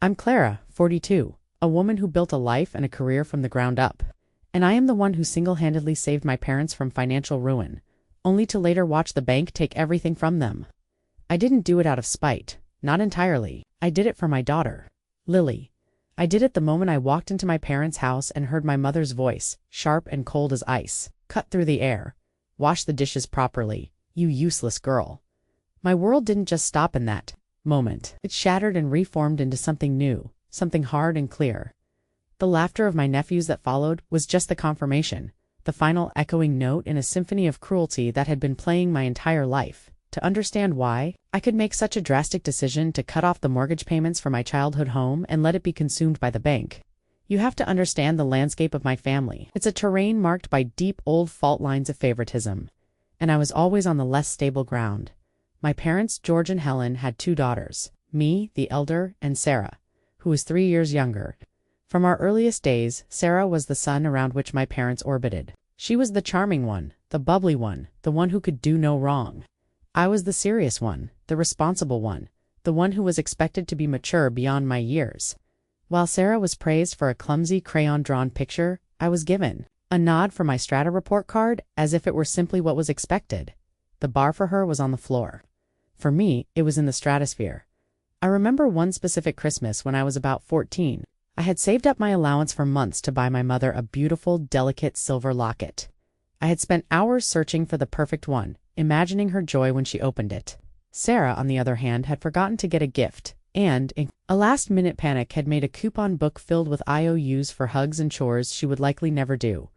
I'm Clara, 42, a woman who built a life and a career from the ground up. And I am the one who single-handedly saved my parents from financial ruin, only to later watch the bank take everything from them. I didn't do it out of spite, not entirely. I did it for my daughter, Lily. I did it the moment I walked into my parents' house and heard my mother's voice, sharp and cold as ice, cut through the air. Wash the dishes properly, you useless girl. My world didn't just stop in that moment. It shattered and reformed into something new, something hard and clear. The laughter of my nephews that followed was just the confirmation, the final echoing note in a symphony of cruelty that had been playing my entire life. To understand why I could make such a drastic decision to cut off the mortgage payments for my childhood home and let it be consumed by the bank, you have to understand the landscape of my family. It's a terrain marked by deep old fault lines of favoritism, and I was always on the less stable ground. My parents, George and Helen, had 2 daughters, me, the elder, and Sarah, who was 3 years younger. From our earliest days, Sarah was the sun around which my parents orbited. She was the charming one, the bubbly one, the one who could do no wrong. I was the serious one, the responsible one, the one who was expected to be mature beyond my years. While Sarah was praised for a clumsy crayon-drawn picture, I was given a nod for my strata report card as if it were simply what was expected. The bar for her was on the floor. For me, it was in the stratosphere. I remember one specific Christmas when I was about 14. I had saved up my allowance for months to buy my mother a beautiful, delicate silver locket. I had spent hours searching for the perfect one, imagining her joy when she opened it. Sarah, on the other hand, had forgotten to get a gift, and, in a last-minute panic, had made a coupon book filled with IOUs for hugs and chores she would likely never do.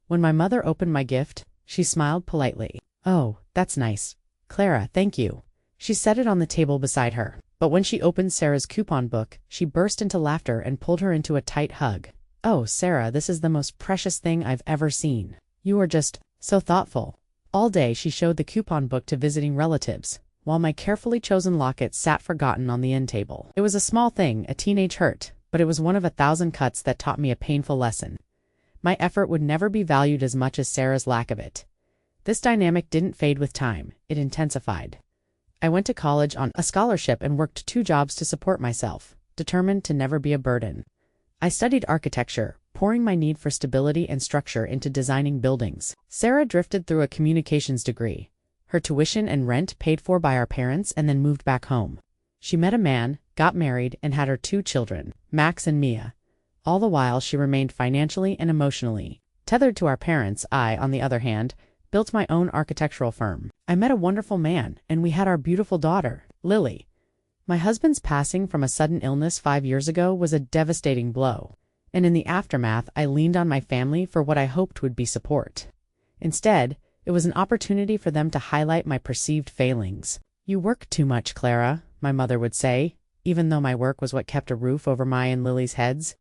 When my mother opened my gift, she smiled politely. "Oh, that's nice. Clara, thank you." She set it on the table beside her, but when she opened Sarah's coupon book, she burst into laughter and pulled her into a tight hug. "Oh, Sarah, this is the most precious thing I've ever seen. You are just so thoughtful." All day she showed the coupon book to visiting relatives, while my carefully chosen locket sat forgotten on the end table. It was a small thing, a teenage hurt, but it was one of 1,000 cuts that taught me a painful lesson. My effort would never be valued as much as Sarah's lack of it. This dynamic didn't fade with time, it intensified. I went to college on a scholarship and worked 2 jobs to support myself, determined to never be a burden. I studied architecture, pouring my need for stability and structure into designing buildings. Sarah drifted through a communications degree, her tuition and rent paid for by our parents, and then moved back home. She met a man, got married, and had her 2 children, Max and Mia. All the while she remained financially and emotionally tethered to our parents. I, on the other hand, built my own architectural firm. I met a wonderful man, and we had our beautiful daughter, Lily. My husband's passing from a sudden illness 5 years ago was a devastating blow, and in the aftermath I leaned on my family for what I hoped would be support. Instead, it was an opportunity for them to highlight my perceived failings. "You work too much, Clara," my mother would say, even though my work was what kept a roof over my and Lily's heads.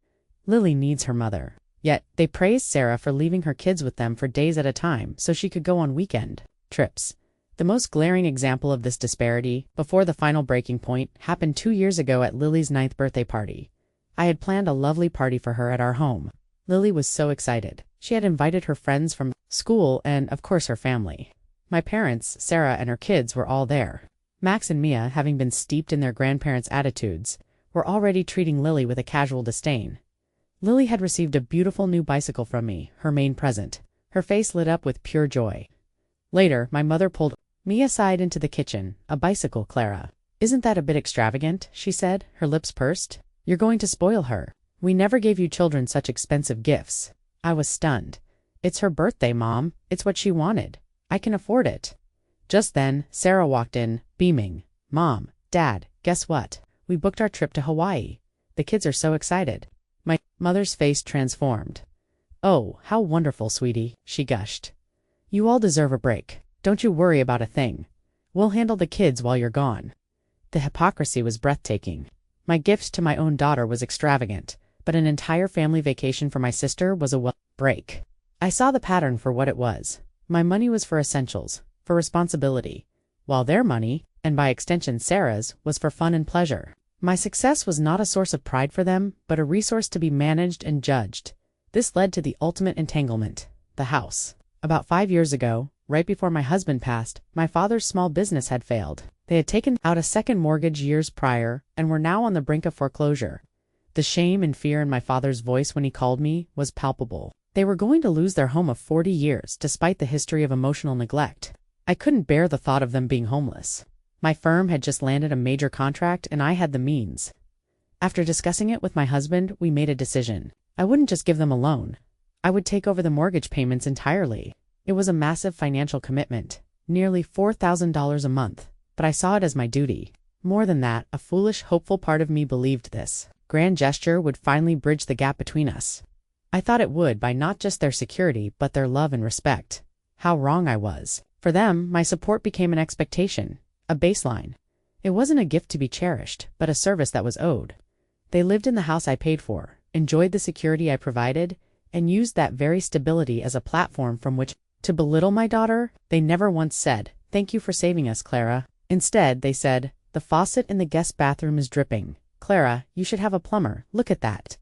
"Lily needs her mother." Yet, they praised Sarah for leaving her kids with them for days at a time so she could go on weekend trips. The most glaring example of this disparity, before the final breaking point, happened 2 years ago at Lily's 9th birthday party. I had planned a lovely party for her at our home. Lily was so excited. She had invited her friends from school and, of course, her family. My parents, Sarah, and her kids were all there. Max and Mia, having been steeped in their grandparents' attitudes, were already treating Lily with a casual disdain. Lily had received a beautiful new bicycle from me, her main present. Her face lit up with pure joy. Later, my mother pulled me aside into the kitchen. "A bicycle, Clara. Isn't that a bit extravagant?" she said, her lips pursed. "You're going to spoil her. We never gave you children such expensive gifts." I was stunned. "It's her birthday, Mom. It's what she wanted. I can afford it." Just then, Sarah walked in, beaming. "Mom, Dad, guess what? We booked our trip to Hawaii. The kids are so excited." My mother's face transformed. "Oh, how wonderful, sweetie," she gushed. "You all deserve a break. Don't you worry about a thing. We'll handle the kids while you're gone." The hypocrisy was breathtaking. My gift to my own daughter was extravagant, but an entire family vacation for my sister was a break. I saw the pattern for what it was. My money was for essentials, for responsibility, while their money, and by extension Sarah's, was for fun and pleasure. My success was not a source of pride for them, but a resource to be managed and judged. This led to the ultimate entanglement, the house. About 5 years ago, right before my husband passed, my father's small business had failed. They had taken out a second mortgage years prior and were now on the brink of foreclosure. The shame and fear in my father's voice when he called me was palpable. They were going to lose their home of 40 years despite the history of emotional neglect. I couldn't bear the thought of them being homeless. My firm had just landed a major contract and I had the means. After discussing it with my husband, we made a decision. I wouldn't just give them a loan. I would take over the mortgage payments entirely. It was a massive financial commitment, nearly $4,000 a month, but I saw it as my duty. More than that, a foolish, hopeful part of me believed this grand gesture would finally bridge the gap between us. I thought it would by not just their security but their love and respect. How wrong I was. For them, my support became an expectation, a baseline. It wasn't a gift to be cherished, but a service that was owed. They lived in the house I paid for, enjoyed the security I provided, and used that very stability as a platform from which to belittle my daughter. They never once said, "Thank you for saving us, Clara." Instead, they said, "The faucet in the guest bathroom is dripping. Clara, you should have a plumber. Look at that."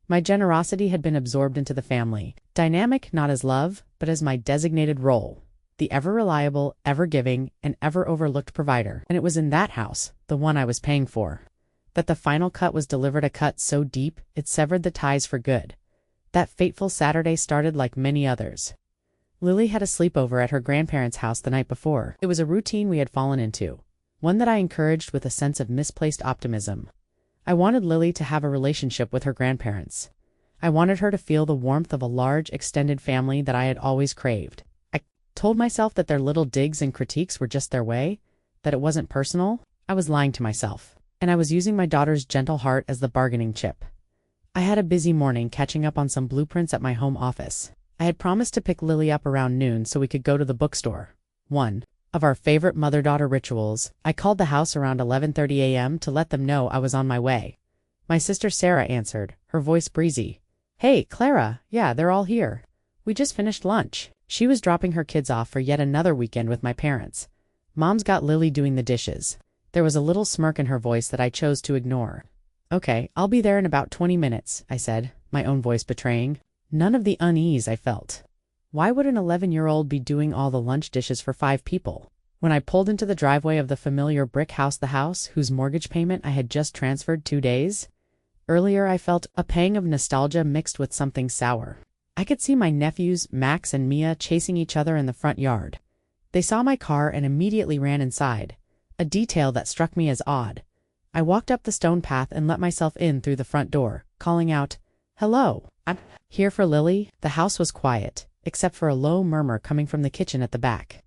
My generosity had been absorbed into the family dynamic not as love, but as my designated role. The ever-reliable, ever-giving, and ever-overlooked provider. And it was in that house, the one I was paying for, that the final cut was delivered, a cut so deep it severed the ties for good. That fateful Saturday started like many others. Lily had a sleepover at her grandparents' house the night before. It was a routine we had fallen into, one that I encouraged with a sense of misplaced optimism. I wanted Lily to have a relationship with her grandparents. I wanted her to feel the warmth of a large, extended family that I had always craved. I told myself that their little digs and critiques were just their way, that it wasn't personal. I was lying to myself, and I was using my daughter's gentle heart as the bargaining chip. I had a busy morning catching up on some blueprints at my home office. I had promised to pick Lily up around noon so we could go to the bookstore. One of our favorite mother-daughter rituals. I called the house around 11:30 a.m. to let them know I was on my way. My sister Sarah answered, her voice breezy. "Hey, Clara, yeah, they're all here. We just finished lunch." She was dropping her kids off for yet another weekend with my parents. Mom's got Lily doing the dishes. There was a little smirk in her voice that I chose to ignore. "Okay, I'll be there in about 20 minutes, I said, my own voice betraying none of the unease I felt. Why would an 11-year-old be doing all the lunch dishes for 5 people? When I pulled into the driveway of the familiar brick house, the house whose mortgage payment I had just transferred 2 days earlier, I felt a pang of nostalgia mixed with something sour. I could see my nephews, Max and Mia, chasing each other in the front yard. They saw my car and immediately ran inside, a detail that struck me as odd. I walked up the stone path and let myself in through the front door, calling out, "Hello, I'm here for Lily." The house was quiet, except for a low murmur coming from the kitchen at the back.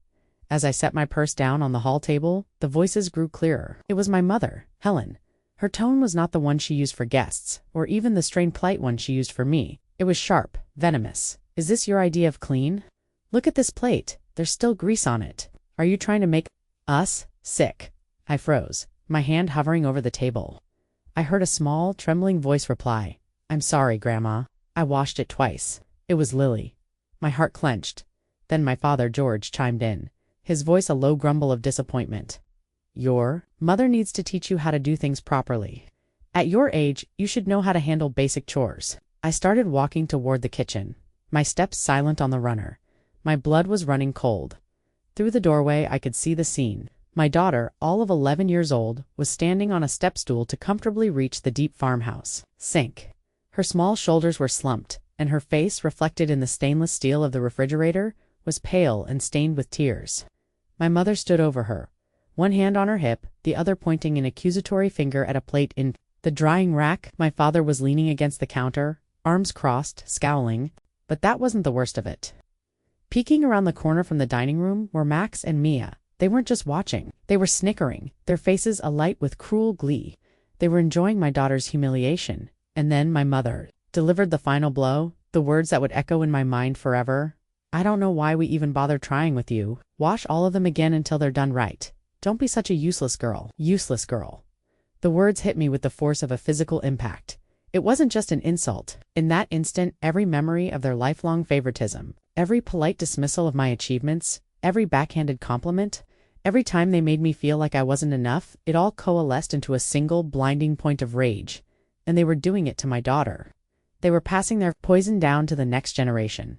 As I set my purse down on the hall table, the voices grew clearer. It was my mother, Helen. Her tone was not the one she used for guests, or even the strained polite one she used for me. It was sharp, venomous. "Is this your idea of clean? Look at this plate. There's still grease on it. Are you trying to make us sick?" I froze, my hand hovering over the table. I heard a small, trembling voice reply, "I'm sorry, Grandma. I washed it twice." It was Lily. My heart clenched. Then my father, George, chimed in, his voice a low grumble of disappointment. "Your mother needs to teach you how to do things properly. At your age, you should know how to handle basic chores." I started walking toward the kitchen, my steps silent on the runner. My blood was running cold. Through the doorway, I could see the scene. My daughter, all of 11 years old, was standing on a step stool to comfortably reach the deep farmhouse sink. Her small shoulders were slumped, and her face, reflected in the stainless steel of the refrigerator, was pale and stained with tears. My mother stood over her, one hand on her hip, the other pointing an accusatory finger at a plate in the drying rack. My father was leaning against the counter, arms crossed, scowling, but that wasn't the worst of it. Peeking around the corner from the dining room were Max and Mia. They weren't just watching, they were snickering, their faces alight with cruel glee. They were enjoying my daughter's humiliation. And then my mother delivered the final blow, the words that would echo in my mind forever. "I don't know why we even bother trying with you. Wash all of them again until they're done right. Don't be such a useless girl. Useless girl." The words hit me with the force of a physical impact. It wasn't just an insult. In that instant, every memory of their lifelong favoritism, every polite dismissal of my achievements, every backhanded compliment, every time they made me feel like I wasn't enough, it all coalesced into a single, blinding point of rage. And they were doing it to my daughter. They were passing their poison down to the next generation.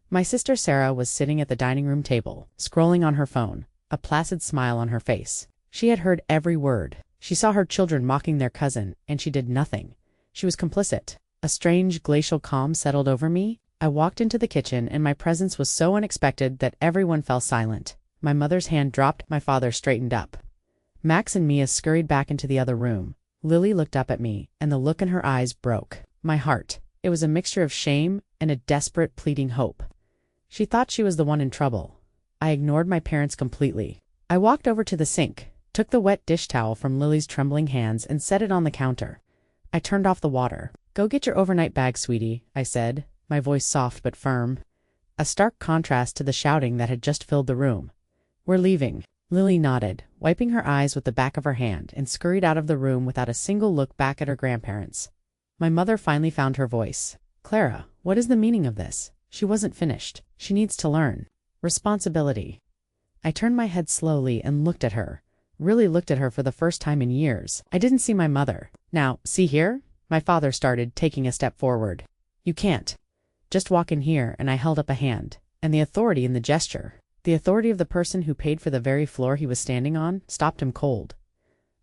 My sister Sarah was sitting at the dining room table, scrolling on her phone, a placid smile on her face. She had heard every word. She saw her children mocking their cousin, and she did nothing. She was complicit. A strange glacial calm settled over me. I walked into the kitchen, and my presence was so unexpected that everyone fell silent. My mother's hand dropped, my father straightened up. Max and Mia scurried back into the other room. Lily looked up at me, and the look in her eyes broke my heart. It was a mixture of shame and a desperate, pleading hope. She thought she was the one in trouble. I ignored my parents completely. I walked over to the sink, took the wet dish towel from Lily's trembling hands, and set it on the counter. I turned off the water. "Go get your overnight bag, sweetie," I said, my voice soft but firm. A stark contrast to the shouting that had just filled the room. "We're leaving." Lily nodded, wiping her eyes with the back of her hand, and scurried out of the room without a single look back at her grandparents. My mother finally found her voice. "Clara, what is the meaning of this? She wasn't finished. She needs to learn. Responsibility." I turned my head slowly and looked at her. Really looked at her for the first time in years. I didn't see my mother. "Now, see here?" My father started, taking a step forward. "You can't. Just walk in here," and I held up a hand. And the authority in the gesture, the authority of the person who paid for the very floor he was standing on, stopped him cold.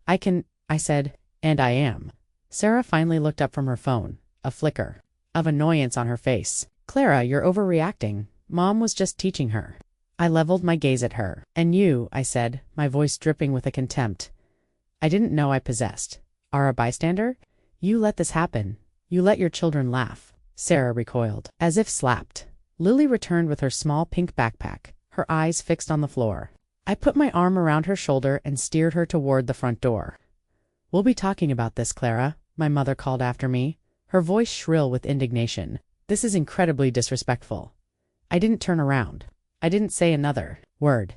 "I can," I said, "and I am." Sarah finally looked up from her phone, a flicker of annoyance on her face. "Clara, you're overreacting. Mom was just teaching her." I leveled my gaze at her. "And you," I said, my voice dripping with a contempt I didn't know I possessed, "are a bystander? You let this happen. You let your children laugh." Sarah recoiled, as if slapped. Lily returned with her small pink backpack, her eyes fixed on the floor. I put my arm around her shoulder and steered her toward the front door. "We'll be talking about this, Clara," my mother called after me, her voice shrill with indignation. "This is incredibly disrespectful." I didn't turn around. I didn't say another word.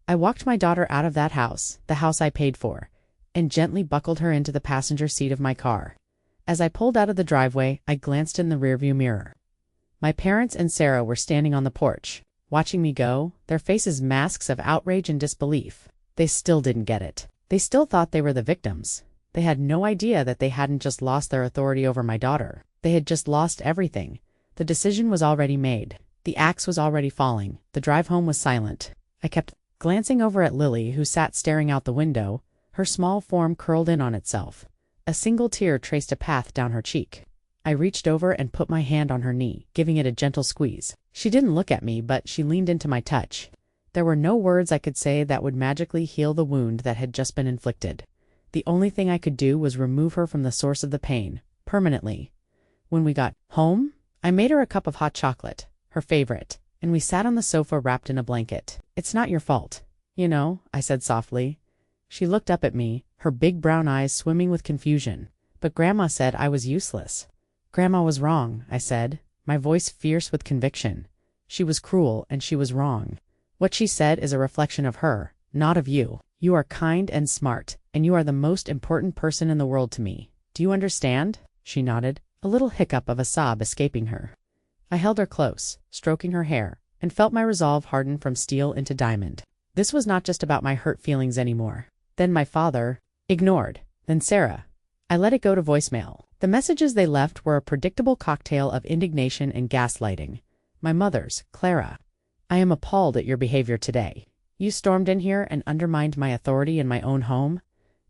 I walked my daughter out of that house, the house I paid for, and gently buckled her into the passenger seat of my car. As I pulled out of the driveway, I glanced in the rearview mirror. My parents and Sarah were standing on the porch, watching me go, their faces masks of outrage and disbelief. They still didn't get it. They still thought they were the victims. They had no idea that they hadn't just lost their authority over my daughter. They had just lost everything. The decision was already made. The axe was already falling. The drive home was silent. I kept glancing over at Lily, who sat staring out the window, her small form curled in on itself. A single tear traced a path down her cheek. I reached over and put my hand on her knee, giving it a gentle squeeze. She didn't look at me, but she leaned into my touch. There were no words I could say that would magically heal the wound that had just been inflicted. The only thing I could do was remove her from the source of the pain, permanently. When we got home, I made her a cup of hot chocolate, her favorite, and we sat on the sofa wrapped in a blanket. "It's not your fault, you know," I said softly. She looked up at me, her big brown eyes swimming with confusion. "But Grandma said I was useless." "Grandma was wrong," I said, my voice fierce with conviction. "She was cruel, and she was wrong. What she said is a reflection of her, not of you. You are kind and smart, and you are the most important person in the world to me. Do you understand?" She nodded, a little hiccup of a sob escaping her. I held her close, stroking her hair, and felt my resolve harden from steel into diamond. This was not just about my hurt feelings anymore. Then my father, ignored. Then Sarah. I let it go to voicemail. The messages they left were a predictable cocktail of indignation and gaslighting. My mother's, "Clara, I am appalled at your behavior today. You stormed in here and undermined my authority in my own home.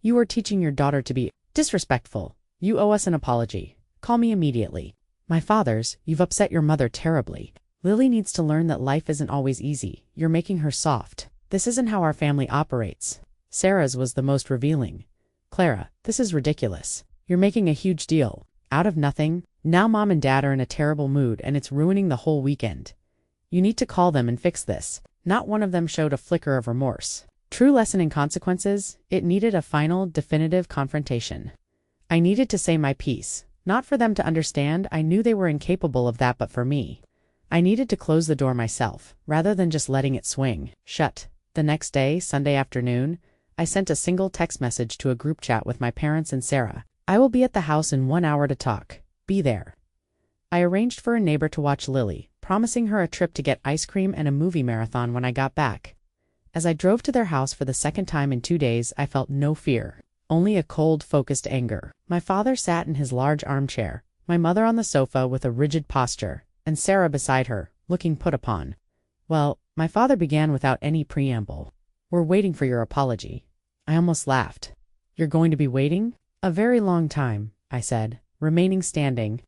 You are teaching your daughter to be disrespectful. You owe us an apology. Call me immediately." My father's, "You've upset your mother terribly. Lily needs to learn that life isn't always easy. You're making her soft. This isn't how our family operates." Sarah's was the most revealing. "Clara, this is ridiculous. You're making a huge deal out of nothing. Now Mom and Dad are in a terrible mood and it's ruining the whole weekend. You need to call them and fix this." Not one of them showed a flicker of remorse. True lesson in consequences, it needed a final, definitive confrontation. I needed to say my piece. Not for them to understand, I knew they were incapable of that, but for me. I needed to close the door myself, rather than just letting it swing shut. The next day, Sunday afternoon, I sent a single text message to a group chat with my parents and Sarah. "I will be at the house in 1 hour to talk. Be there." I arranged for a neighbor to watch Lily, promising her a trip to get ice cream and a movie marathon when I got back. As I drove to their house for the second time in 2 days, I felt no fear, only a cold, focused anger. My father sat in his large armchair, my mother on the sofa with a rigid posture, and Sarah beside her, looking put upon. Well, my father began without any preamble. "We're waiting for your apology." I almost laughed. "You're going to be waiting?" "A very long time," I said, remaining standing.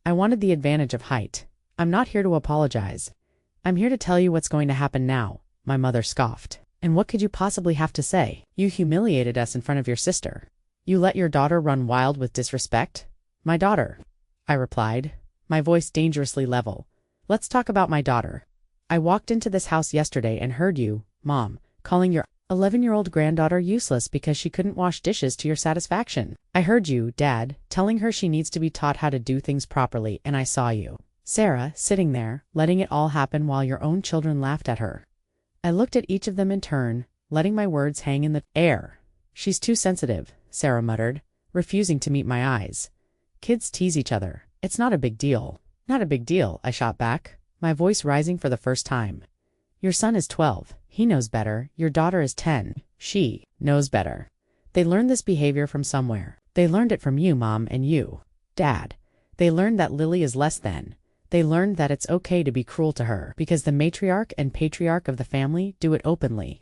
I wanted the advantage of height. I'm not here to apologize. I'm here to tell you what's going to happen now, my mother scoffed. And what could you possibly have to say? You humiliated us in front of your sister. You let your daughter run wild with disrespect? My daughter, I replied, my voice dangerously level. Let's talk about my daughter. I walked into this house yesterday and heard you, Mom, calling your 11-year-old granddaughter useless because she couldn't wash dishes to your satisfaction. I heard you, Dad, telling her she needs to be taught how to do things properly, and I saw you, Sarah, sitting there, letting it all happen while your own children laughed at her. I looked at each of them in turn, letting my words hang in the air. She's too sensitive, Sarah muttered, refusing to meet my eyes. Kids tease each other. It's not a big deal. Not a big deal, I shot back, my voice rising for the first time. Your son is 12. He knows better. Your daughter is 10. She knows better. They learned this behavior from somewhere. They learned it from you, Mom, and you, Dad. They learned that Lily is less than. They learned that it's okay to be cruel to her because the matriarch and patriarch of the family do it openly.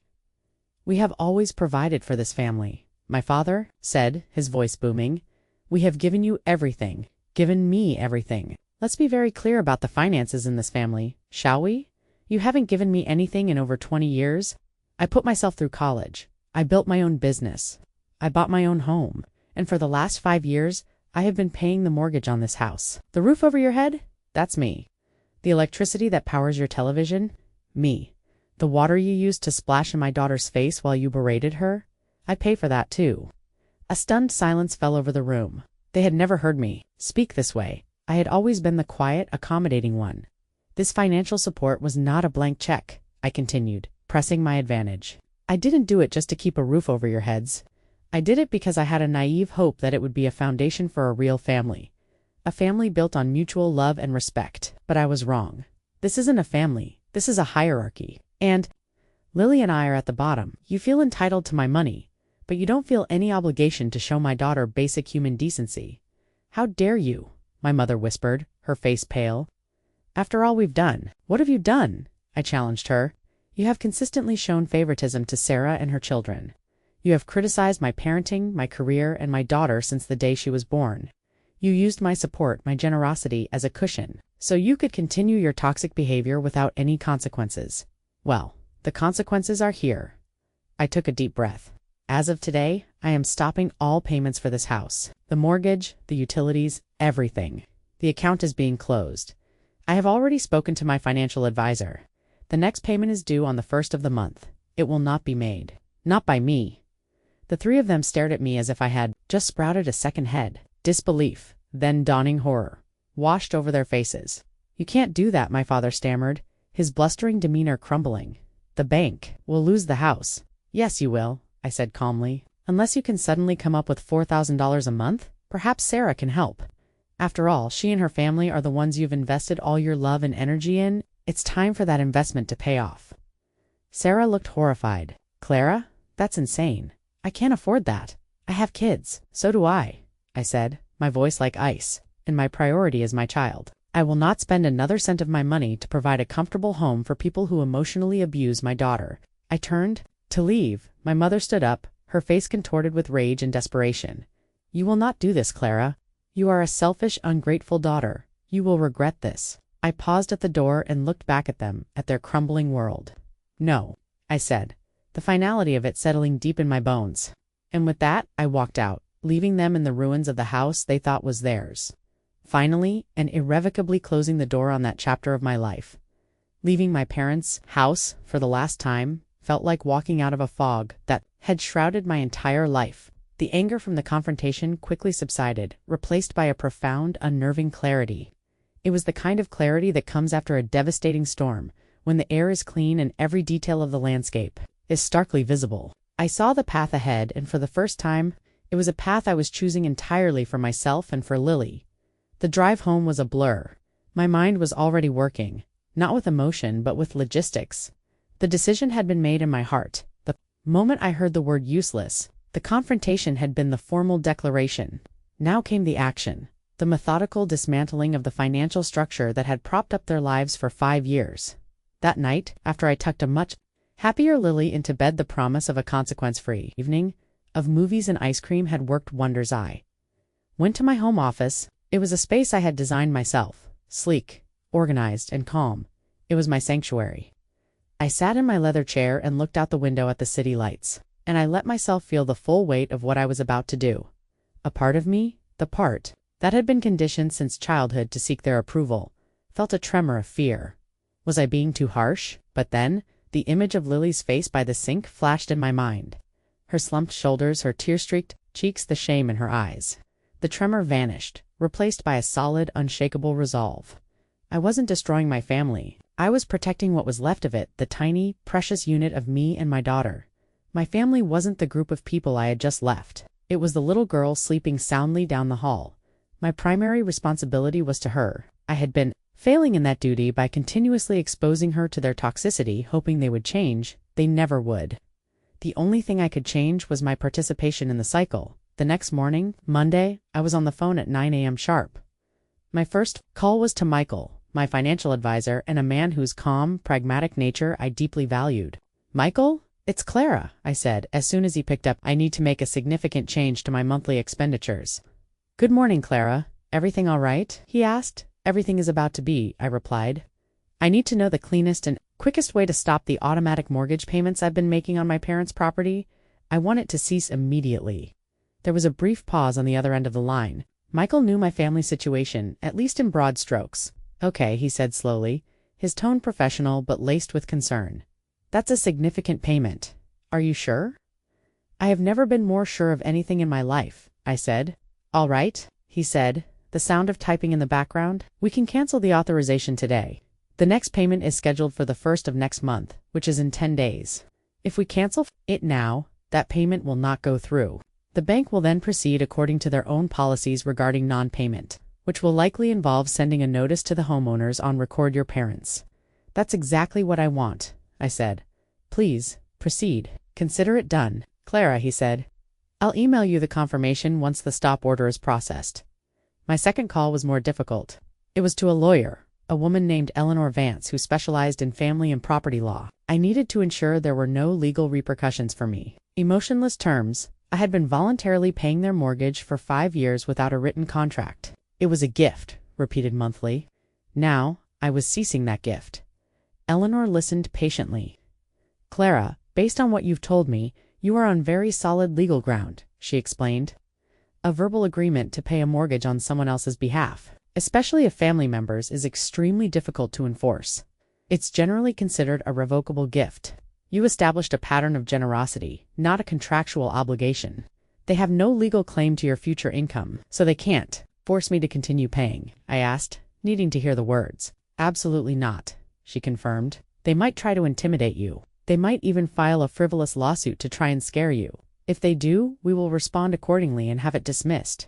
We have always provided for this family, my father said, his voice booming. We have given you everything, given me everything. Let's be very clear about the finances in this family, shall we? You haven't given me anything in over 20 years. I put myself through college. I built my own business. I bought my own home. And for the last 5 years, I have been paying the mortgage on this house. The roof over your head? That's me. The electricity that powers your television? Me. The water you used to splash in my daughter's face while you berated her? I pay for that too. A stunned silence fell over the room. They had never heard me speak this way. I had always been the quiet, accommodating one. This financial support was not a blank check, I continued, pressing my advantage. I didn't do it just to keep a roof over your heads. I did it because I had a naive hope that it would be a foundation for a real family. A family built on mutual love and respect. But I was wrong. This isn't a family. This is a hierarchy. And Lily and I are at the bottom. You feel entitled to my money, but you don't feel any obligation to show my daughter basic human decency. How dare you? My mother whispered, her face pale. After all we've done, what have you done? I challenged her. You have consistently shown favoritism to Sarah and her children. You have criticized my parenting, my career, and my daughter since the day she was born. You used my support, my generosity, as a cushion, so you could continue your toxic behavior without any consequences. Well, the consequences are here. I took a deep breath. As of today, I am stopping all payments for this house. The mortgage, the utilities, everything. The account is being closed. I have already spoken to my financial advisor. The next payment is due on the 1st of the month. It will not be made. Not by me. The three of them stared at me as if I had just sprouted a second head. Disbelief, then dawning horror, washed over their faces. You can't do that, my father stammered, his blustering demeanor crumbling. The bank will lose the house. Yes, you will, I said calmly. Unless you can suddenly come up with $4,000 a month, perhaps Sarah can help. After all, she and her family are the ones you've invested all your love and energy in. It's time for that investment to pay off. Sarah looked horrified. Clara? That's insane. I can't afford that. I have kids. So do I said, my voice like ice, and my priority is my child. I will not spend another cent of my money to provide a comfortable home for people who emotionally abuse my daughter. I turned to leave. My mother stood up, her face contorted with rage and desperation. You will not do this, Clara. You are a selfish, ungrateful daughter. You will regret this. I paused at the door and looked back at them, at their crumbling world. No, I said, the finality of it settling deep in my bones. And with that, I walked out, leaving them in the ruins of the house they thought was theirs. Finally, and irrevocably closing the door on that chapter of my life. Leaving my parents' house for the last time felt like walking out of a fog that had shrouded my entire life. The anger from the confrontation quickly subsided, replaced by a profound, unnerving clarity. It was the kind of clarity that comes after a devastating storm, when the air is clean and every detail of the landscape is starkly visible. I saw the path ahead, and for the first time, it was a path I was choosing entirely for myself and for Lily. The drive home was a blur. My mind was already working, not with emotion but with logistics. The decision had been made in my heart. The moment I heard the word useless, the confrontation had been the formal declaration. Now came the action, the methodical dismantling of the financial structure that had propped up their lives for 5 years. That night, after I tucked a much happier Lily into bed, the promise of a consequence-free evening of movies and ice cream had worked wonders. I went to my home office, It was a space I had designed myself, sleek, organized, and calm. It was my sanctuary. I sat in my leather chair and looked out the window at the city lights, and I let myself feel the full weight of what I was about to do. A part of me, the part that had been conditioned since childhood to seek their approval, felt a tremor of fear. Was I being too harsh? But then, the image of Lily's face by the sink flashed in my mind. Her slumped shoulders, her tear-streaked cheeks, the shame in her eyes. The tremor vanished, replaced by a solid, unshakable resolve. I wasn't destroying my family. I was protecting what was left of it, the tiny, precious unit of me and my daughter. My family wasn't the group of people I had just left. It was the little girl sleeping soundly down the hall. My primary responsibility was to her. I had been failing in that duty by continuously exposing her to their toxicity, hoping they would change. They never would. The only thing I could change was my participation in the cycle. The next morning, Monday, I was on the phone at 9 a.m. sharp. My first call was to Michael, my financial advisor, and a man whose calm, pragmatic nature I deeply valued. "Michael, it's Clara," I said, as soon as he picked up. "I need to make a significant change to my monthly expenditures." "Good morning, Clara. Everything all right?" he asked. "Everything is about to be," I replied. "I need to know the cleanest and quickest way to stop the automatic mortgage payments I've been making on my parents' property. I want it to cease immediately." There was a brief pause on the other end of the line. Michael knew my family situation, at least in broad strokes. "Okay," he said slowly, his tone professional but laced with concern. "That's a significant payment. Are you sure?" "I have never been more sure of anything in my life," I said. "All right," he said, the sound of typing in the background. "We can cancel the authorization today. The next payment is scheduled for the 1st of next month, which is in 10 days. If we cancel it now, that payment will not go through. The bank will then proceed according to their own policies regarding non-payment, which will likely involve sending a notice to the homeowners on record your parents." "That's exactly what I want," I said. "Please, proceed. Consider it done." "Clara," he said, "I'll email you the confirmation once the stop order is processed." My second call was more difficult. It was to a lawyer, a woman named Eleanor Vance, who specialized in family and property law. I needed to ensure there were no legal repercussions for me. Emotionless terms. I had been voluntarily paying their mortgage for 5 years without a written contract. It was a gift, repeated monthly. Now, I was ceasing that gift. Eleanor listened patiently. "Clara, based on what you've told me, you are on very solid legal ground," she explained. "A verbal agreement to pay a mortgage on someone else's behalf, especially a family member's, is extremely difficult to enforce. It's generally considered a revocable gift. You established a pattern of generosity, not a contractual obligation. They have no legal claim to your future income, so they can't force me to continue paying," I asked, needing to hear the words. "Absolutely not," she confirmed. "They might try to intimidate you. They might even file a frivolous lawsuit to try and scare you. If they do, we will respond accordingly and have it dismissed.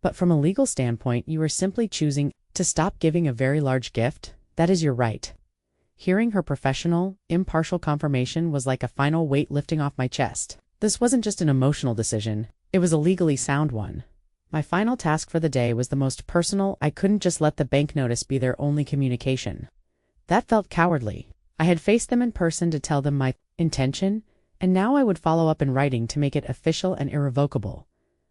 But from a legal standpoint, you are simply choosing to stop giving a very large gift. That is your right." Hearing her professional, impartial confirmation was like a final weight lifting off my chest. This wasn't just an emotional decision, it was a legally sound one. My final task for the day was the most personal. I couldn't just let the bank notice be their only communication. That felt cowardly. I had faced them in person to tell them my intention, and now I would follow up in writing to make it official and irrevocable.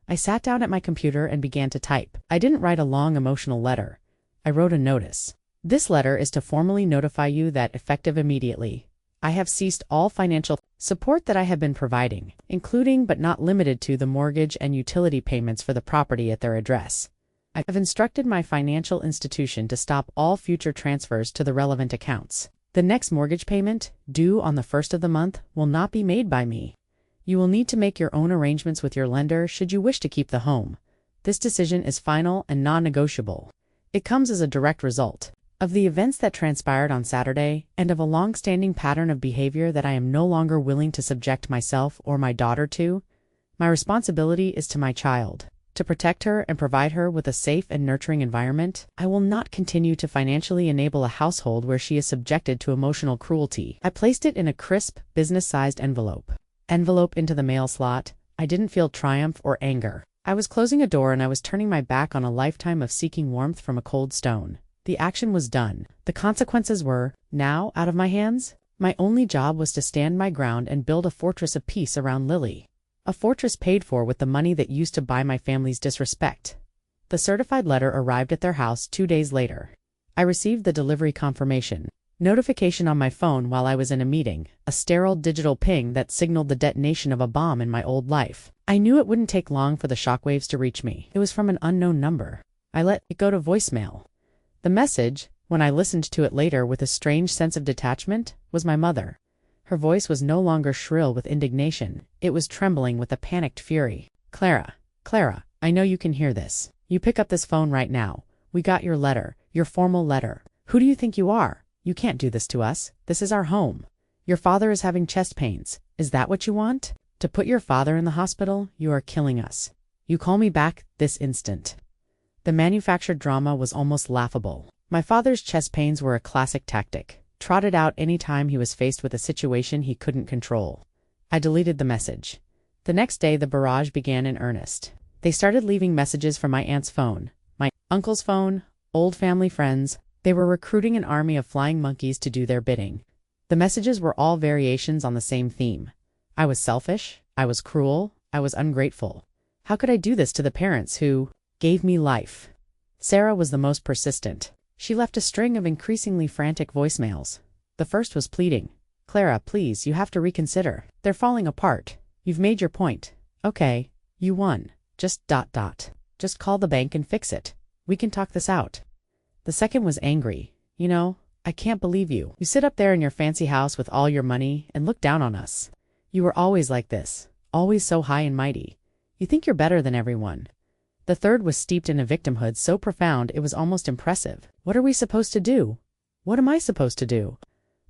I sat down at my computer and began to type. I didn't write a long emotional letter. I wrote a notice. "This letter is to formally notify you that, effective immediately, I have ceased all financial support that I have been providing, including but not limited to the mortgage and utility payments for the property at their address. I have instructed my financial institution to stop all future transfers to the relevant accounts. The next mortgage payment, due on the 1st of the month, will not be made by me. You will need to make your own arrangements with your lender should you wish to keep the home. This decision is final and non-negotiable. It comes as a direct result of the events that transpired on Saturday and of a long-standing pattern of behavior that I am no longer willing to subject myself or my daughter to. My responsibility is to my child, to protect her and provide her with a safe and nurturing environment. I will not continue to financially enable a household where she is subjected to emotional cruelty." I placed it in a crisp, business-sized envelope into the mail slot. I didn't feel triumph or anger. I was closing a door and I was turning my back on a lifetime of seeking warmth from a cold stone. The action was done. The consequences were, now, out of my hands. My only job was to stand my ground and build a fortress of peace around Lily. A fortress paid for with the money that used to buy my family's disrespect. The certified letter arrived at their house 2 days later. I received the delivery confirmation notification on my phone while I was in a meeting, a sterile digital ping that signaled the detonation of a bomb in my old life. I knew it wouldn't take long for the shockwaves to reach me. It was from an unknown number. I let it go to voicemail. The message, when I listened to it later with a strange sense of detachment, was my mother. Her voice was no longer shrill with indignation. It was trembling with a panicked fury. Clara, I know you can hear this. You pick up this phone right now. We got your letter, your formal letter. Who do you think you are? You can't do this to us. This is our home. Your father is having chest pains. Is that what you want? To put your father in the hospital? You are killing us. You call me back this instant. The manufactured drama was almost laughable. My father's chest pains were a classic tactic, trotted out any time he was faced with a situation he couldn't control. I deleted the message. The next day the barrage began in earnest. They started leaving messages from my aunt's phone, my uncle's phone, old family friends. They were recruiting an army of flying monkeys to do their bidding. The messages were all variations on the same theme. I was selfish, I was cruel, I was ungrateful. How could I do this to the parents who gave me life? Sarah was the most persistent. She left a string of increasingly frantic voicemails. The first was pleading. Clara, please, you have to reconsider. They're falling apart. You've made your point. Okay, you won. Just ... Just call the bank and fix it. We can talk this out. The second was angry. You know, I can't believe you. You sit up there in your fancy house with all your money and look down on us. You were always like this, always so high and mighty. You think you're better than everyone. The third was steeped in a victimhood so profound it was almost impressive. What are we supposed to do? What am I supposed to do?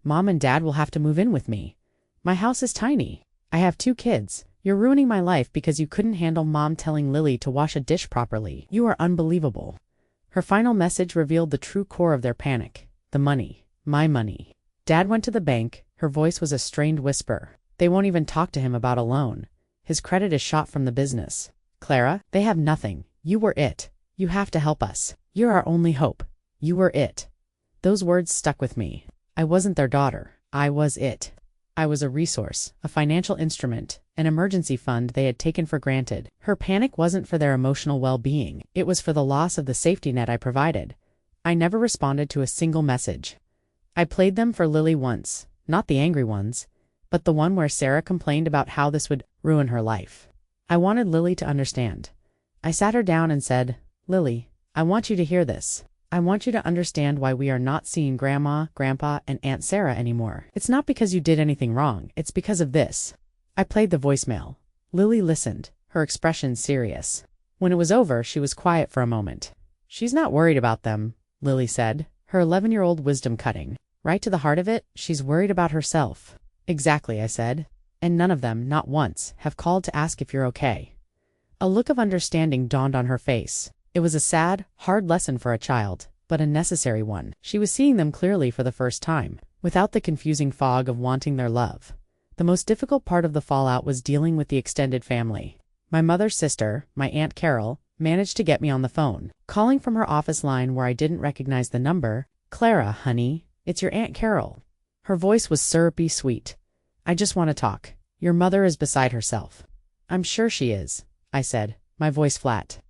Mom and Dad will have to move in with me. My house is tiny. I have 2 kids. You're ruining my life because you couldn't handle Mom telling Lily to wash a dish properly. You are unbelievable. Her final message revealed the true core of their panic. The money. My money. Dad went to the bank. Her voice was a strained whisper. They won't even talk to him about a loan. His credit is shot from the business. Clara, they have nothing. You were it. You have to help us. You're our only hope. You were it. Those words stuck with me. I wasn't their daughter. I was it. I was a resource, a financial instrument, an emergency fund they had taken for granted. Her panic wasn't for their emotional well-being. It was for the loss of the safety net I provided. I never responded to a single message. I played them for Lily once, not the angry ones, but the one where Sarah complained about how this would ruin her life. I wanted Lily to understand. I sat her down and said, Lily, I want you to hear this. I want you to understand why we are not seeing Grandma, Grandpa, and Aunt Sarah anymore. It's not because you did anything wrong. It's because of this. I played the voicemail. Lily listened, her expression serious. When it was over, she was quiet for a moment. She's not worried about them, Lily said, her 11-year-old wisdom cutting. Right to the heart of it, she's worried about herself. Exactly, I said. And none of them, not once, have called to ask if you're okay. A look of understanding dawned on her face. It was a sad, hard lesson for a child, but a necessary one. She was seeing them clearly for the first time, without the confusing fog of wanting their love. The most difficult part of the fallout was dealing with the extended family. My mother's sister, my Aunt Carol, managed to get me on the phone, calling from her office line where I didn't recognize the number. Clara, honey, it's your Aunt Carol. Her voice was syrupy sweet. I just want to talk. Your mother is beside herself. I'm sure she is, I said, my voice flat.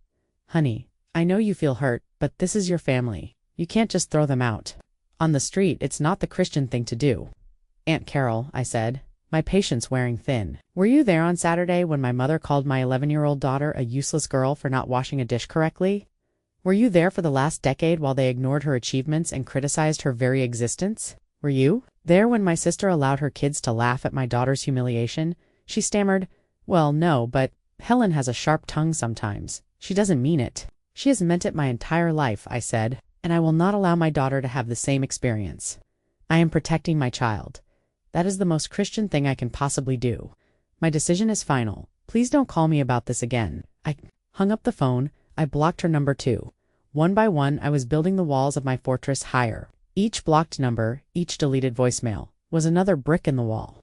Honey, I know you feel hurt, but this is your family. You can't just throw them out. On the street, it's not the Christian thing to do. Aunt Carol, I said, my patience wearing thin. Were you there on Saturday when my mother called my 11-year-old daughter a useless girl for not washing a dish correctly? Were you there for the last decade while they ignored her achievements and criticized her very existence? Were you there when my sister allowed her kids to laugh at my daughter's humiliation? She stammered, well, no, but Helen has a sharp tongue sometimes. She doesn't mean it. She has meant it my entire life, I said, and I will not allow my daughter to have the same experience. I am protecting my child. That is the most Christian thing I can possibly do. My decision is final. Please don't call me about this again. I hung up the phone. I blocked her number too. One by one, I was building the walls of my fortress higher. Each blocked number, each deleted voicemail, was another brick in the wall.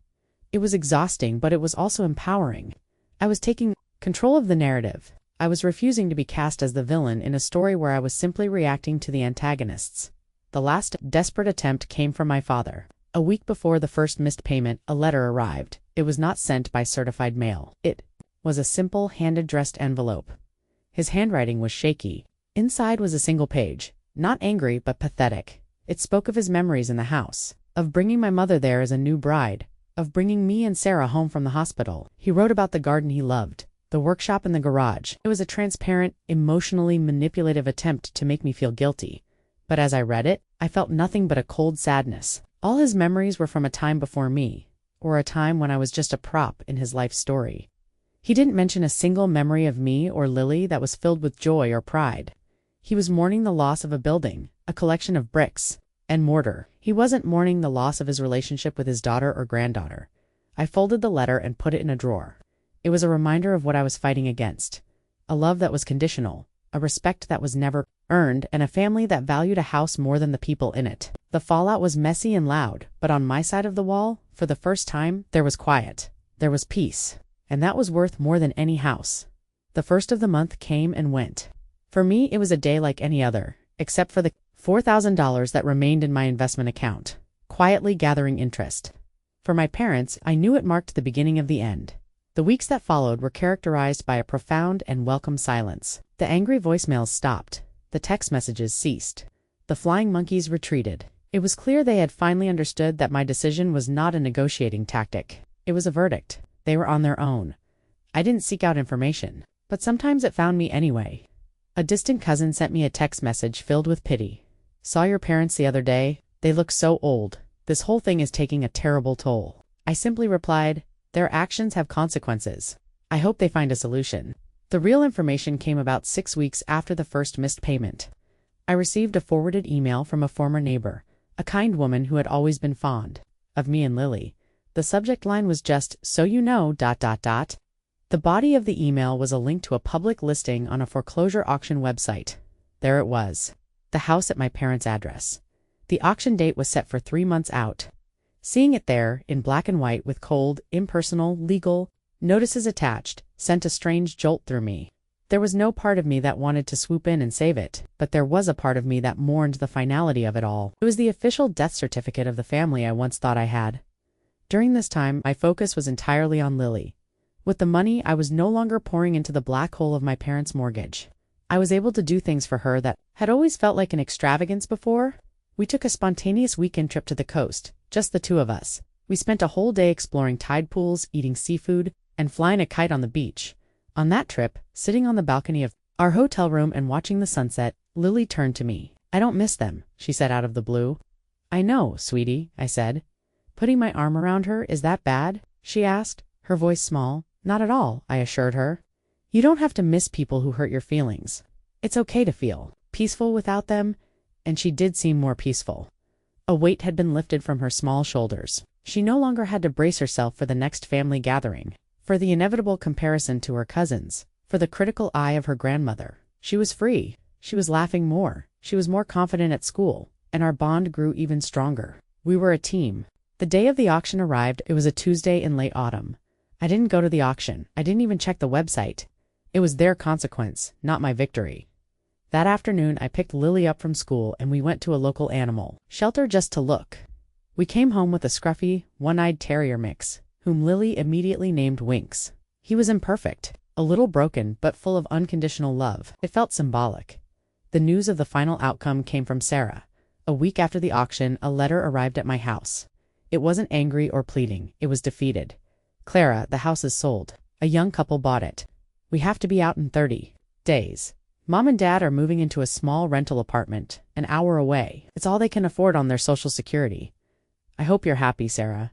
It was exhausting, but it was also empowering. I was taking control of the narrative. I was refusing to be cast as the villain in a story where I was simply reacting to the antagonists. The last desperate attempt came from my father. A week before the first missed payment, a letter arrived. It was not sent by certified mail. It was a simple, hand-addressed envelope. His handwriting was shaky. Inside was a single page, not angry but pathetic. It spoke of his memories in the house, of bringing my mother there as a new bride, of bringing me and Sarah home from the hospital. He wrote about the garden he loved, the workshop and the garage. It was a transparent, emotionally manipulative attempt to make me feel guilty. But as I read it, I felt nothing but a cold sadness. All his memories were from a time before me, or a time when I was just a prop in his life story. He didn't mention a single memory of me or Lily that was filled with joy or pride. He was mourning the loss of a building, a collection of bricks and mortar. He wasn't mourning the loss of his relationship with his daughter or granddaughter. I folded the letter and put it in a drawer. It was a reminder of what I was fighting against. A love that was conditional, a respect that was never earned, and a family that valued a house more than the people in it. The fallout was messy and loud, but on my side of the wall, for the first time, there was quiet. There was peace. And that was worth more than any house. The first of the month came and went. For me, it was a day like any other, except for the $4,000 that remained in my investment account, quietly gathering interest. For my parents, I knew it marked the beginning of the end. The weeks that followed were characterized by a profound and welcome silence. The angry voicemails stopped. The text messages ceased. The flying monkeys retreated. It was clear they had finally understood that my decision was not a negotiating tactic. It was a verdict. They were on their own. I didn't seek out information, but sometimes it found me anyway. A distant cousin sent me a text message filled with pity. "Saw your parents the other day. They look so old. This whole thing is taking a terrible toll." I simply replied, "Their actions have consequences. I hope they find a solution." The real information came about 6 weeks after the first missed payment. I received a forwarded email from a former neighbor, a kind woman who had always been fond of me and Lily. The subject line was just, "So you know, ... The body of the email was a link to a public listing on a foreclosure auction website. There it was, the house at my parents' address. The auction date was set for 3 months out. Seeing it there, in black and white with cold, impersonal, legal notices attached, sent a strange jolt through me. There was no part of me that wanted to swoop in and save it, but there was a part of me that mourned the finality of it all. It was the official death certificate of the family I once thought I had. During this time, my focus was entirely on Lily. With the money, I was no longer pouring into the black hole of my parents' mortgage. I was able to do things for her that had always felt like an extravagance before. We took a spontaneous weekend trip to the coast, just the two of us. We spent a whole day exploring tide pools, eating seafood, and flying a kite on the beach. On that trip, sitting on the balcony of our hotel room and watching the sunset, Lily turned to me. "I don't miss them," she said out of the blue. "I know, sweetie," I said. Putting my arm around her, "Is that bad?" she asked, her voice small. "Not at all," I assured her. "You don't have to miss people who hurt your feelings. It's okay to feel peaceful without them," and she did seem more peaceful. A weight had been lifted from her small shoulders. She no longer had to brace herself for the next family gathering, for the inevitable comparison to her cousins, for the critical eye of her grandmother. She was free. She was laughing more. She was more confident at school, and our bond grew even stronger. We were a team. The day of the auction arrived. It was a Tuesday in late autumn. I didn't go to the auction. I didn't even check the website. It was their consequence, not my victory. That afternoon, I picked Lily up from school and we went to a local animal shelter just to look. We came home with a scruffy, one-eyed terrier mix, whom Lily immediately named Winks. He was imperfect, a little broken, but full of unconditional love. It felt symbolic. The news of the final outcome came from Sarah. A week after the auction, a letter arrived at my house. It wasn't angry or pleading. It was defeated. "Clara, the house is sold. A young couple bought it. We have to be out in 30 days. Mom and Dad are moving into a small rental apartment, an hour away. It's all they can afford on their Social Security. I hope you're happy, Sarah."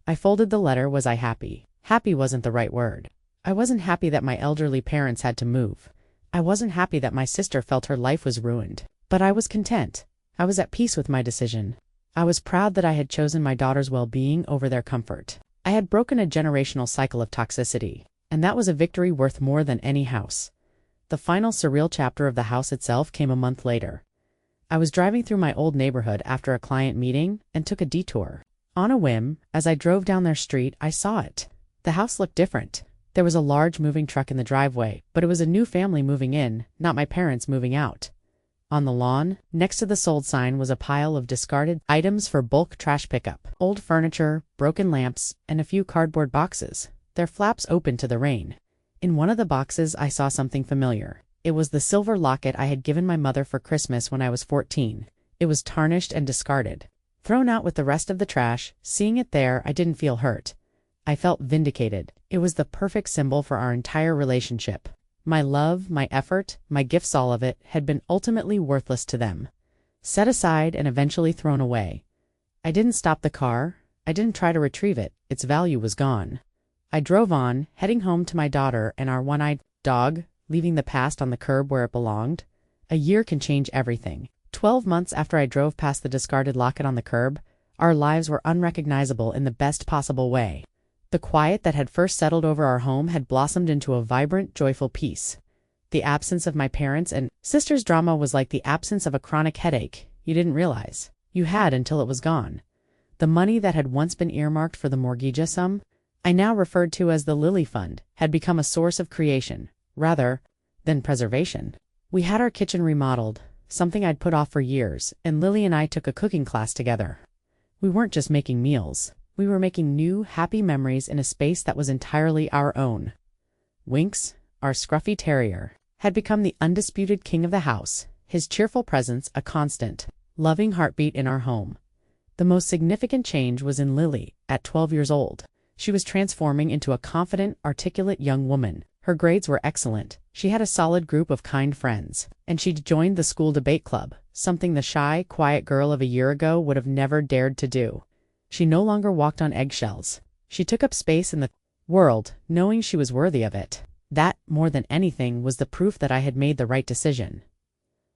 I folded the letter. Was I happy? Happy wasn't the right word. I wasn't happy that my elderly parents had to move. I wasn't happy that my sister felt her life was ruined. But I was content. I was at peace with my decision. I was proud that I had chosen my daughter's well-being over their comfort. I had broken a generational cycle of toxicity, and that was a victory worth more than any house. The final surreal chapter of the house itself came a month later. I was driving through my old neighborhood after a client meeting and took a detour. On a whim, as I drove down their street, I saw it. The house looked different. There was a large moving truck in the driveway, but it was a new family moving in, not my parents moving out. On the lawn, next to the sold sign, was a pile of discarded items for bulk trash pickup. Old furniture, broken lamps, and a few cardboard boxes, their flaps open to the rain. In one of the boxes, I saw something familiar. It was the silver locket I had given my mother for Christmas when I was 14. It was tarnished and discarded. Thrown out with the rest of the trash, seeing it there, I didn't feel hurt. I felt vindicated. It was the perfect symbol for our entire relationship. My love, my effort, my gifts, all of it, had been ultimately worthless to them. Set aside and eventually thrown away. I didn't stop the car. I didn't try to retrieve it. Its value was gone. I drove on, heading home to my daughter and our one-eyed dog, leaving the past on the curb where it belonged. A year can change everything. 12 months after I drove past the discarded locket on the curb, our lives were unrecognizable in the best possible way. The quiet that had first settled over our home had blossomed into a vibrant, joyful peace. The absence of my parents' and sister's drama was like the absence of a chronic headache. You didn't realize. You had until it was gone. The money that had once been earmarked for the mortgage sum, I now referred to as the Lily Fund, had become a source of creation, rather than preservation. We had our kitchen remodeled, something I'd put off for years, and Lily and I took a cooking class together. We weren't just making meals. We were making new, happy memories in a space that was entirely our own. Winks, our scruffy terrier, had become the undisputed king of the house, his cheerful presence a constant, loving heartbeat in our home. The most significant change was in Lily, at 12 years old. She was transforming into a confident, articulate young woman. Her grades were excellent. She had a solid group of kind friends, and she'd joined the school debate club, something the shy, quiet girl of a year ago would have never dared to do. She no longer walked on eggshells. She took up space in the world, knowing she was worthy of it. That, more than anything, was the proof that I had made the right decision.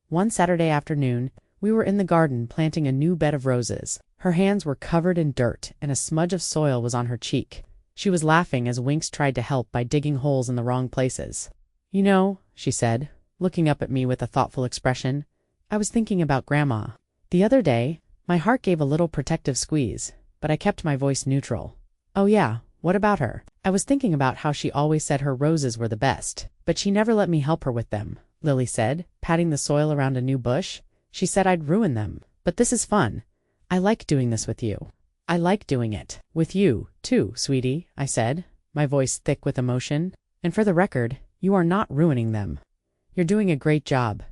One Saturday afternoon, we were in the garden planting a new bed of roses. Her hands were covered in dirt, and a smudge of soil was on her cheek. She was laughing as Winks tried to help by digging holes in the wrong places. "You know," she said, looking up at me with a thoughtful expression, "I was thinking about Grandma. The other day, my heart gave a little protective squeeze, but I kept my voice neutral. Oh yeah, what about her? I was thinking about how she always said her roses were the best, but she never let me help her with them," Lily said, patting the soil around a new bush. "She said I'd ruin them. But this is fun. I like doing this with you." "I like doing it with you, too, sweetie," I said, my voice thick with emotion. "And for the record, you are not ruining them. You're doing a great job."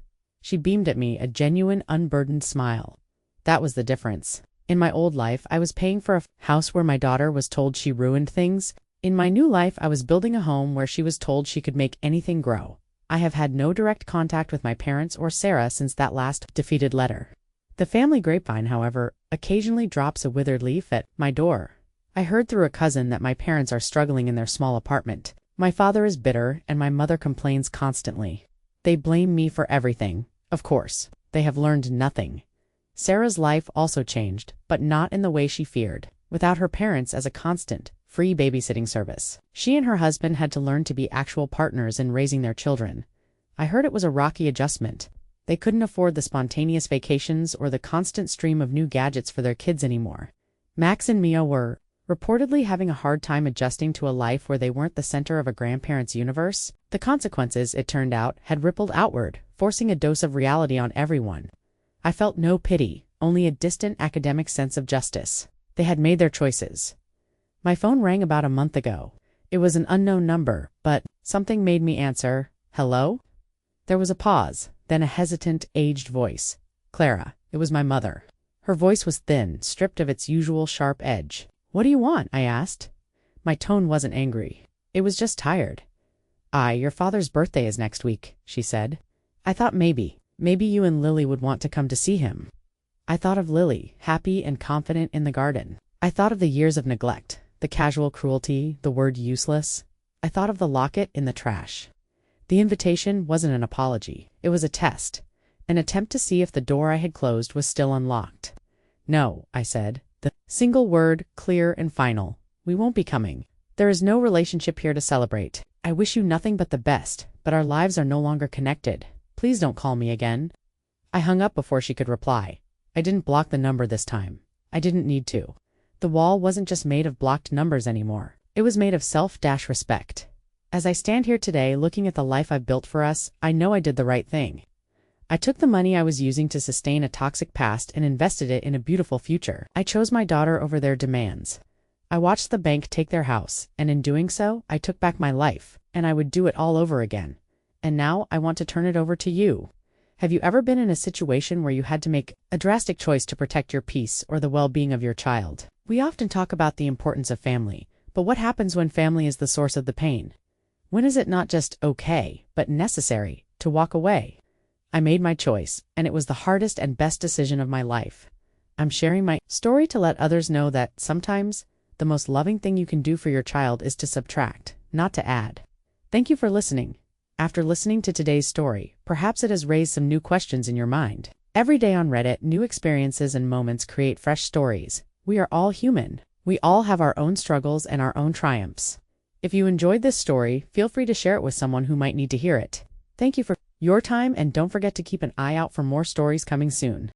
She beamed at me a genuine, unburdened smile. That was the difference. In my old life, I was paying for a house where my daughter was told she ruined things. In my new life, I was building a home where she was told she could make anything grow. I have had no direct contact with my parents or Sarah since that last defeated letter. The family grapevine, however, occasionally drops a withered leaf at my door. I heard through a cousin that my parents are struggling in their small apartment. My father is bitter, and my mother complains constantly. They blame me for everything. Of course, they have learned nothing. Sarah's life also changed, but not in the way she feared. Without her parents as a constant, free babysitting service, she and her husband had to learn to be actual partners in raising their children. I heard it was a rocky adjustment. They couldn't afford the spontaneous vacations or the constant stream of new gadgets for their kids anymore. Max and Mia were reportedly having a hard time adjusting to a life where they weren't the center of a grandparent's universe. The consequences, it turned out, had rippled outward, forcing a dose of reality on everyone. I felt no pity, only a distant academic sense of justice. They had made their choices. My phone rang about a month ago. It was an unknown number, but something made me answer. "Hello?" There was a pause, then a hesitant, aged voice. "Clara." It was my mother. Her voice was thin, stripped of its usual sharp edge. "What do you want?" I asked. My tone wasn't angry. It was just tired. Your father's birthday is next week," she said. "I thought maybe you and Lily would want to come to see him." I thought of Lily, happy and confident in the garden. I thought of the years of neglect, the casual cruelty, the word useless. I thought of the locket in the trash. The invitation wasn't an apology. It was a test, an attempt to see if the door I had closed was still unlocked. "No," I said, the single word, clear and final. "We won't be coming. There is no relationship here to celebrate. I wish you nothing but the best, but our lives are no longer connected. Please don't call me again." I hung up before she could reply. I didn't block the number this time. I didn't need to. The wall wasn't just made of blocked numbers anymore. It was made of self-respect. As I stand here today looking at the life I've built for us, I know I did the right thing. I took the money I was using to sustain a toxic past and invested it in a beautiful future. I chose my daughter over their demands. I watched the bank take their house, and in doing so, I took back my life, and I would do it all over again. And now I want to turn it over to you. Have you ever been in a situation where you had to make a drastic choice to protect your peace or the well-being of your child? We often talk about the importance of family, but what happens when family is the source of the pain? When is it not just okay, but necessary, to walk away? I made my choice, and it was the hardest and best decision of my life. I'm sharing my story to let others know that sometimes the most loving thing you can do for your child is to subtract, not to add. Thank you for listening. After listening to today's story, perhaps it has raised some new questions in your mind. Every day on Reddit, new experiences and moments create fresh stories. We are all human. We all have our own struggles and our own triumphs. If you enjoyed this story, feel free to share it with someone who might need to hear it. Thank you for your time, and don't forget to keep an eye out for more stories coming soon.